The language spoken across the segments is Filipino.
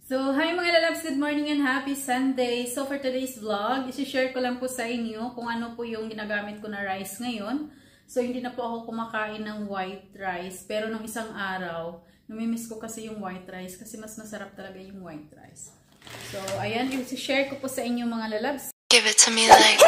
So, hi mga lalabs, good morning and happy Sunday. So, for today's vlog, isi-share ko lang po sa inyo kung ano po yung ginagamit ko na rice ngayon. So, hindi na po ako kumakain ng white rice. Pero nung isang araw, namimiss ko kasi yung white rice kasi mas masarap talaga yung white rice. So, ayan, isi-share ko po sa inyo mga lalabs. Give it to me like...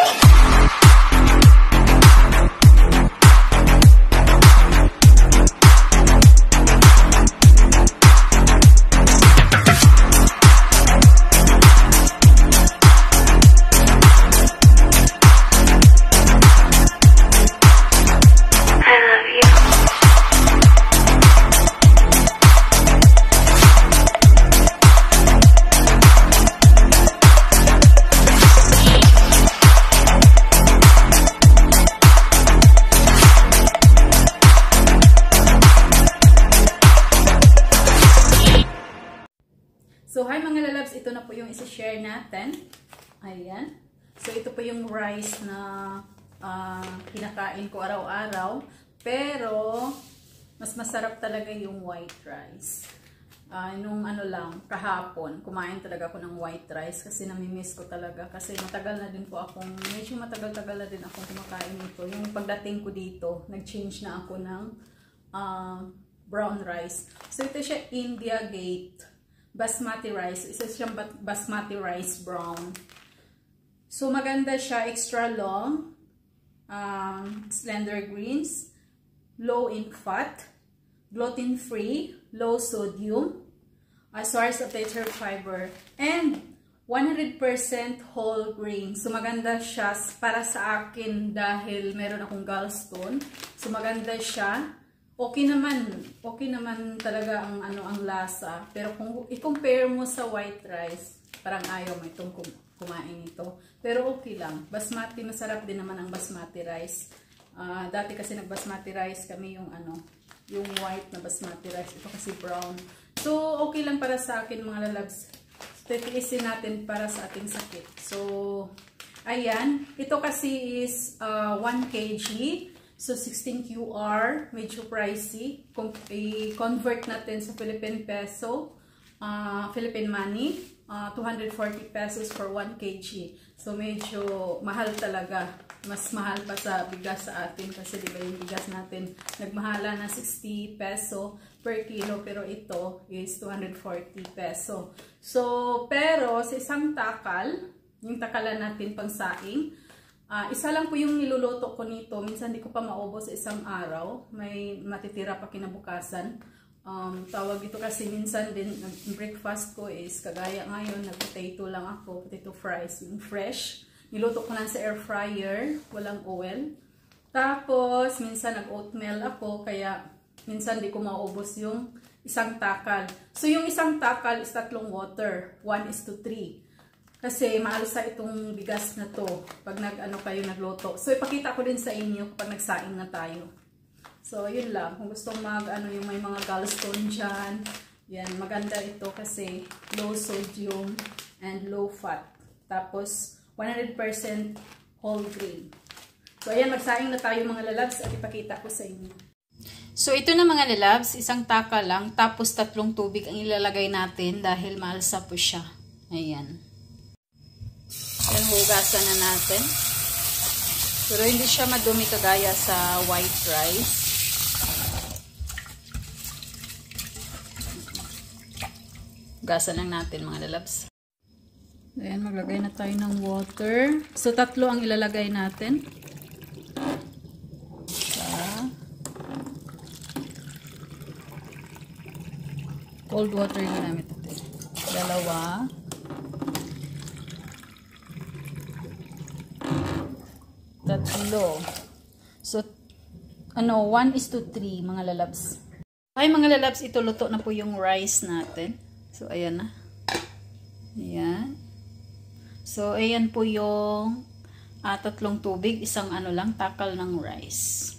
So, hi mga lalabs, ito na po yung isi-share natin. Ayan. So, ito po yung rice na kinakain ko araw-araw. Pero, mas masarap talaga yung white rice. Nung ano lang, kahapon, kumain talaga ako ng white rice kasi namimiss ko talaga. Kasi matagal na din po akong, medyo matagal-tagal na din akong kumakain nito. Yung pagdating ko dito, nag-change na ako ng brown rice. So, ito siya India Gate basmati rice. Isa siyang basmati rice brown. So, maganda siya. Extra long. Slender greens. Low in fat. Gluten-free. Low sodium. A source of dietary fiber. And 100% whole grain. So, maganda siya para sa akin dahil meron akong gallstone. So, maganda siya. Okay naman talaga ang ang lasa. Pero kung i-compare mo sa white rice, parang ayaw mo itong kumain ito. Pero okay lang. Basmati, masarap din naman ang basmati rice. Dati kasi nag-basmati rice kami yung yung white na basmati rice. Ito kasi brown. So, okay lang para sa akin mga lalabs. Titiisin natin para sa ating sakit. So, ayan. Ito kasi is 1 kg. So, 16 QR, medyo pricey. Kung i-convert natin sa Philippine peso, Philippine money, 240 pesos for 1 kg. So, medyo mahal talaga. Mas mahal pa sa bigas sa atin kasi diba yung bigas natin nagmahala na 60 peso per kilo. Pero ito is 240 peso. So, pero sa isang takal, yung takalan natin pang saing, isa lang po yung niluluto ko nito. Minsan di ko pa maubos sa isang araw. May matitira pa kinabukasan. Tawag ito kasi minsan din, breakfast ko is kagaya ngayon, nag-potato lang ako. Potato fries, yung fresh. Niluto ko lang sa air fryer, walang oil. Tapos, minsan nag-oatmeal ako, kaya minsan di ko maubos yung isang takal. So, yung isang takal is 3 water. 1:3. Kasi maalos sa itong bigas na to pag kayo nagluto. So, ipakita ko din sa inyo kapag nagsaing na tayo. So, yun lang. Kung gustong yung may mga gallstone dyan, yan, maganda ito kasi low sodium and low fat. Tapos, 100% whole grain. So, ayan, magsaing na tayo mga lalabs at ipakita ko sa inyo. So, ito na mga lalabs, isang taka lang, tapos 3 tubig ang ilalagay natin dahil maalsa po siya. Ayan. Yan, hugasan na natin. Pero hindi siya madumi kagaya sa white rice. Hugasan lang natin mga lalabs. Ayan, maglagay na tayo ng water. So, 3 ang ilalagay natin. Cold water yung ginamit natin. 2. So, 1:3 mga lalabs. Ay mga lalabs, ito luto na po yung rice natin. So, ayan na. Ayan. So, ayan po yung 3 tubig, isang lang, takal ng rice.